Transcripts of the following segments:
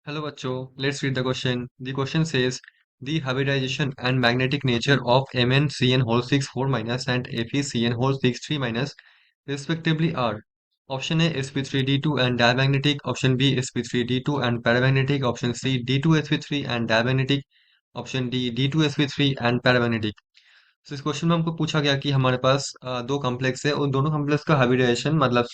Hello bachcho, let's read the question. The question says the hybridization and magnetic nature of MnCN whole 6 4 minus and FeCN whole 6 3 minus respectively are option A sp3d2 and diamagnetic, option B sp3d2 and paramagnetic, option C d2sp3 and diamagnetic, option D d2sp3 and paramagnetic. तो इस question में हमको पूछा गया कि हमारे पास दो complex है, उन दोनों कॉम्प्लेक्स का हाइब्रिडाइजेशन मतलब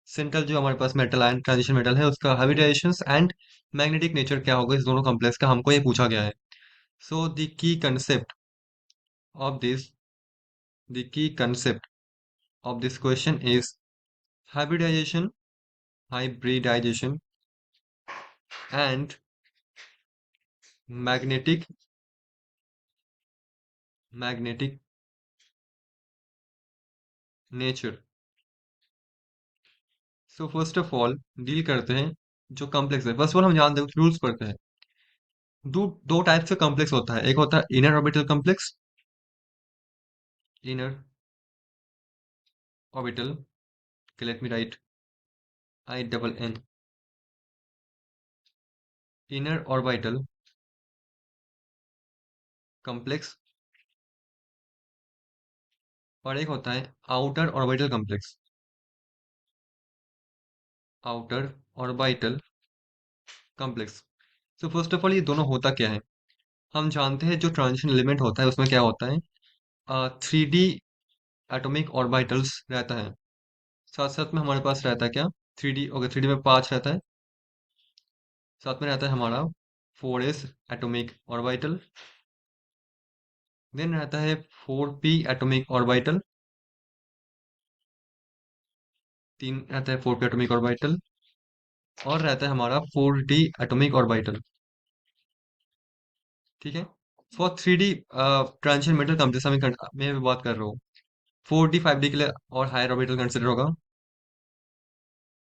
सेंट्रल जो हमारे पास मेटल आयन ट्रांजिशन मेटल है उसका हाइब्रिडाइजेशन एंड मैग्नेटिक नेचर क्या होगा इस दोनों कॉम्प्लेक्स का, हमको ये पूछा गया है. So the key concept of this question is hybridization hybridization and magnetic magnetic nature. So first of all deal करते हैं जो कॉम्प्लेक्स है. फर्स्ट ऑफ ऑल हम जानते हैं रूल्स पढ़ते हैं. दो दो टाइप से कॉम्प्लेक्स होता है. एक होता है inner orbital complex. Inner orbital, let me right I double N, inner orbital complex. और एक होता है outer orbital complex. Outer orbital complex. So first of all ये दोनों होता क्या है. हम जानते हैं जो ट्रांजिशन एलिमेंट होता है उसमें क्या होता है, 3D एटॉमिक ऑर्बिटल्स रहता है. साथ साथ में हमारे पास रहता है क्या, 3D. ओके, 3D में 5 रहता है. साथ में रहता है हमारा 4s एटॉमिक ऑर्बिटल. देन रहता है 4p एटॉमिक ऑर्बिटल. तीन रहता है 4p एटॉमिक ऑर्बिटल. और रहता है हमारा 4d एटॉमिक ऑर्बिटल. ठीक है. For 3D transition metal complex मैं भी बात कर रहा हूँ. 4D 5D के लिए और हायर ऑर्बिटल कंसिडर होगा.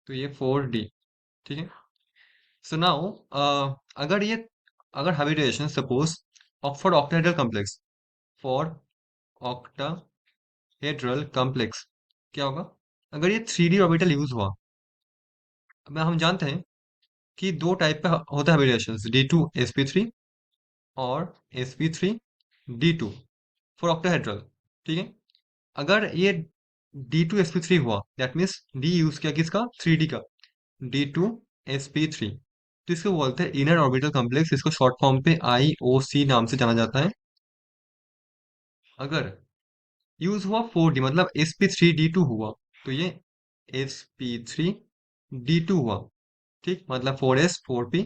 तो ये 4D. ठीक है. सो नाउ अगर ये अगर hybridization suppose for octahedral complex, for octahedral complex क्या होगा अगर ये 3D ऑर्बिटल यूज हुआ. अब हम जानते हैं कि दो टाइप का होता है हाइब्रिडाइजेशन, D2sp3 और sp3d2 फॉर ऑक्टाहेड्रल. ठीक है. अगर ये D2sp3 हुआ दैट मीन्स D यूज किया किसका, 3D का, D2sp3. तो इसको बोलते हैं इनर ऑर्बिटल कॉम्प्लेक्स. इसको शॉर्ट फॉर्म पे IOC नाम से जाना जाता है. अगर यूज हुआ 4D मतलब sp3d2 हुआ तो ये sp3d2 हुआ. ठीक, मतलब 4s 4p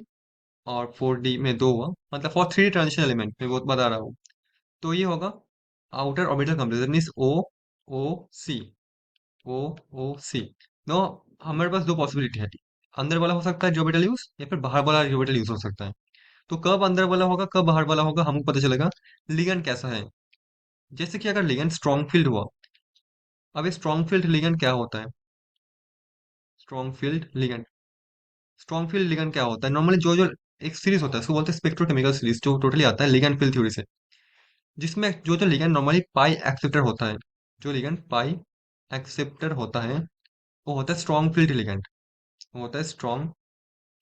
और 4D में दो हुआ, मतलब फॉर थ्री ट्रांजिशन एलिमेंट मैं वो बता रहा हूँ. तो ये होगा outer orbital complex means O O C. ओ O C. नो, हमारे पास दो पॉसिबिलिटी है. अंदर वाला हो सकता है जो ऑर्बिटल यूज, या फिर बाहर वाला जो ऑर्बिटल यूज हो सकता है. तो कब अंदर वाला होगा कब बाहर वाला होगा हमको पता चलेगा लिगेंड कैसा है. जैसे कि अगर लिगेंड स्ट्रॉन्ग फील्ड हुआ. अब स्ट्रॉन्ग फील्ड लिगेंड क्या होता है. Strong field ligand strong field ligand क्या होता है नॉर्मली जो जो एक सीरीज होता है उसको बोलते हैं स्पेक्ट्रोकेमिकल सीरीज, जो टोटली आता है लिगेंड फील्ड थ्योरी से. जिसमें जो जो लिगेंड नॉर्मली पाई एक्सेप्टर होता है, जो लिगेंड पाई एक्सेप्टर होता है वो होता है स्ट्रॉन्ग फील्ड लिगेंड. वो होता है स्ट्रॉन्ग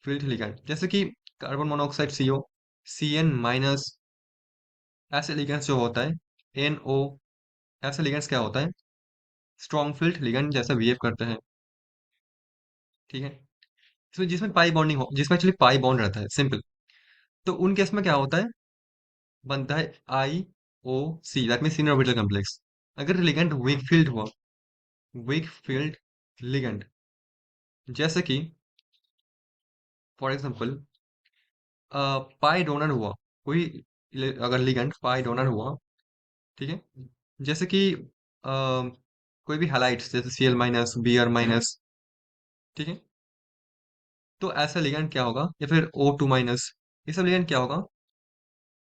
फील्ड लिगेंड. जैसे कि कार्बन मोनोऑक्साइड CO, CN-, ऐसे लिगेंड्स जो होता है NO, ऐसे लिगेंड्स क्या होता है स्ट्रॉन्ग फील्ड लिगेंड जैसा बिहेव करते हैं. ठीक है. इसमें जिसमें पाई बॉन्डिंग हो, जिसमें एक्चुअली पाई बॉन्ड रहता है सिंपल, तो उन केस में क्या होता है बनता है IOC that mean inner orbital complex. अगर लिगेंड वीक फील्ड हुआ, वीक फील्ड लिगेंड, जैसे कि फॉर एग्जांपल पाई डोनर हुआ, कोई अगर लिगेंड पाई डोनर हुआ. ठीक है. जैसे कि कोई भी हैलाइड्स जैसे Cl-, Br-. ठीक है. तो ऐसा लिगेंड क्या होगा, या फिर O2-, ये सब लिगेंड क्या होगा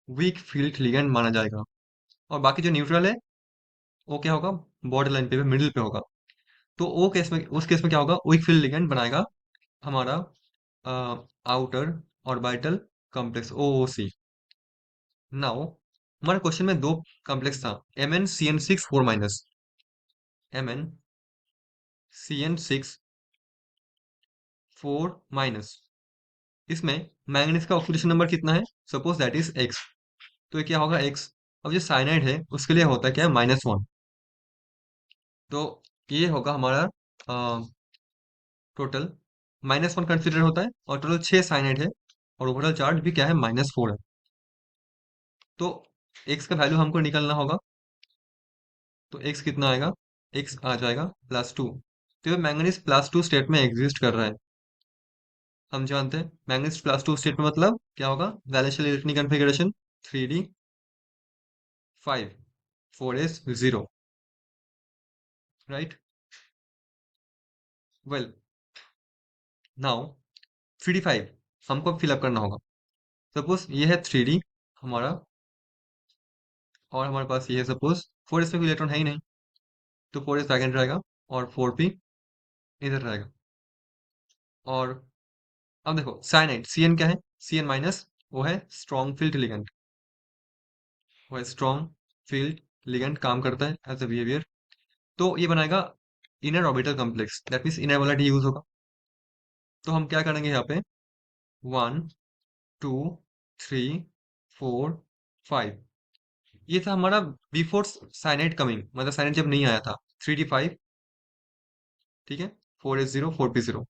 वीक फील्ड लिगेंड माना जाएगा. और बाकी जो न्यूट्रल है वो क्या होगा बॉर्डर लाइन पे मिडिल पे होगा. तो वो केस में उस केस में क्या होगा वीक फील्ड लिगेंड बनाएगा हमारा outer orbital complex OOC. Now हमारे क्वेश्चन में दो कॉम्प्लेक्स था MnCN6 4-, MnCN6 4-. इसमें मैंगनीज का ऑक्सीडेशन नंबर कितना है? Suppose that is x. तो ये क्या होगा? एक्स। अब जो साइनाइड है उसके लिए होता है क्या? -1। तो ये होगा हमारा टोटल -1 कंसिडर होता है, और टोटल 6 साइनाइड है, और ओवरऑल चार्ज भी क्या है? -4 है। तो एक्स का वैल्यू हमको निकालना होगा। तो एक्स कितना आएगा? एक्स आ जाएगा +2। तो ये मैंगनीज +2 स्टेट में एग्जिस्ट कर रहा है। हम जानते हैं मैंगनीज +2 स्टेट में मतलब क्या होगा? वैलेंशियल electronic configuration 3d5 4s0। Right. Well, now 3d5 हमको फिलअप करना होगा। सपोज ये है 3d हमारा, और हमारे पास ये है सपोज 4s में कोई इलेक्ट्रॉन है ही नहीं, तो 4s बैक एंड रहेगा, और 4p इधर रहेगा। और अब देखो साइनाइड Cn क्या है? Cn-, वो है स्ट्रॉन्ग फील्ड लिगेंड। वो है स्ट्रॉन्ग फील्ड लिगेंड, काम करता है एज अ बिहेवियर। तो ये बनाएगा inner orbital complex, that means inner वाला डी यूज होगा। तो हम क्या करेंगे यहाँ पे? 1 2 3 4 5। ये था हमारा बिफोर साइनाइड कमिंग, मतलब साइनाइड जब नहीं आया था। 3d5, ठीक है, 4s0 4p0।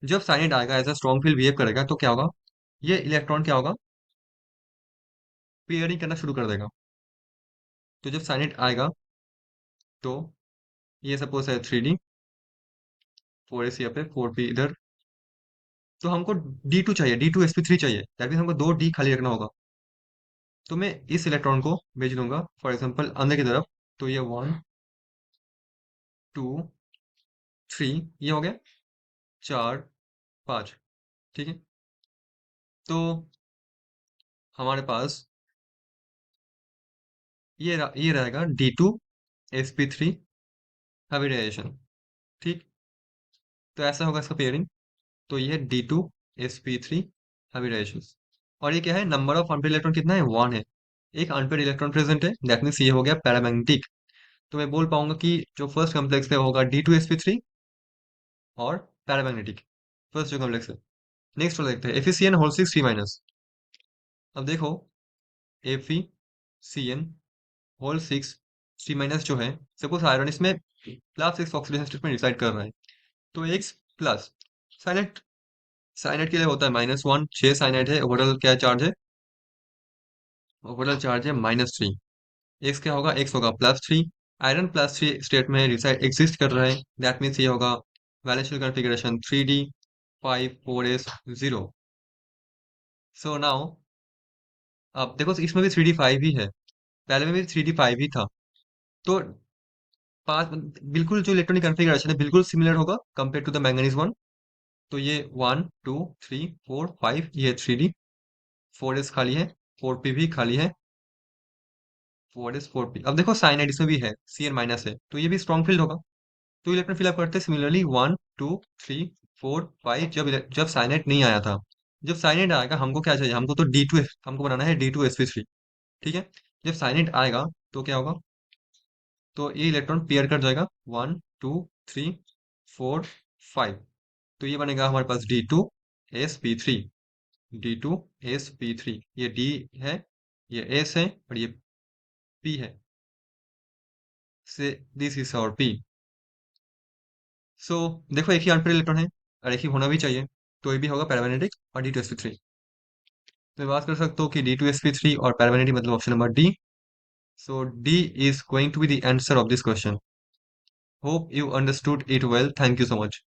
जब साइनाइड आएगा as a strong field behave करेगा तो क्या होगा? ये इलेक्ट्रॉन क्या होगा? पेयरिंग करना शुरू कर देगा। तो जब साइनाइड आएगा तो ये सपोज है 3d, 4s यहाँ पे, 4p इधर। तो हमको D2 चाहिए, D2sp3 चाहिए, दैट मीन्स हमको 2 D खाली रखना होगा। तो मैं इस इलेक्ट्रॉन को भेज दूंगा फॉर एग्जाम्पल अंदर की तरफ। तो ये 1 2 3, ये हो गया 4 5। ठीक है। तो हमारे पास ये रहेगा D2sp3 हाइब्रिडाइजेशन। ठीक। तो ऐसा होगा इसका पेयरिंग। तो ये है D2sp3 हाइब्रिडाइजेशन। और ये क्या है? नंबर ऑफ अनपेयर इलेक्ट्रॉन कितना है? 1 है। एक अनपेयर इलेक्ट्रॉन प्रेजेंट है, दैट मीन्स ये हो गया पैरामैग्नेटिक। तो मैं बोल पाऊंगा कि जो फर्स्ट कॉम्प्लेक्स है वो होगा D2sp3 और पैरामैग्नेटिक, फर्स्ट जो कॉम्प्लेक्स है। नेक्स्ट वाला देखते हैं, FeCN6 3-। अब देखो FeCN6 3- जो है, सपोज आयरन इसमें +6 ऑक्सीडेशन स्टेट में डिसाइड कर रहा है। तो एक्स प्लस साइनेट, साइनेट के लिए होता है -1। 6 साइनेट है, ओवरऑल क्या चार्ज है? ओवरऑल चार्ज है -3। एक्स क्या होगा? एक्स होगा +3। आयरन +3 स्टेट में रिसाइड एग्जिस्ट कर रहा है, दैट मीन्स ये होगा वैलेंशियल configuration 3d5 4s0। So now अब देखो इसमें भी 3d5 ही है, पहले में भी 3d5 ही था। तो पांच, बिल्कुल जो इलेक्ट्रॉनिक कॉन्फ़िगरेशन है बिल्कुल सिमिलर होगा compare to the manganese one. तो ये 1 2 3 4 5, ये 3d, 4s खाली है, 4p भी खाली है, 4s 4p। अब देखो साइनाइड इसमें भी है, Cn- है, तो ये भी स्ट्रॉन्ग फील्ड होगा। तो इलेक्ट्रॉन फिलअप करते हैं सिमिलरली 1 2 3 4 5। जब साइनाइड नहीं आया था। जब साइनाइड आएगा हमको क्या चाहिए? हमको तो D2, हमको बनाना है D2sp3। ठीक है। जब साइनाइड आएगा तो क्या होगा? तो ये इलेक्ट्रॉन पेयर कर जाएगा 1 2 3 4 5। तो ये बनेगा हमारे पास D2sp3। D2sp3, ये D है, ये S है, और ये P है। से दिस इज और P। सो देखो एक ही अनपेयर इलेक्ट्रॉन है, और एक ही होना भी चाहिए। तो ये भी होगा पैरामैग्नेटिक और D2sp3। तो बात कर सकते हो कि D2sp3 और पैरामैग्नेटिक मतलब option number D. So D is going to be the answer of this question. Hope you understood it well, thank you so much.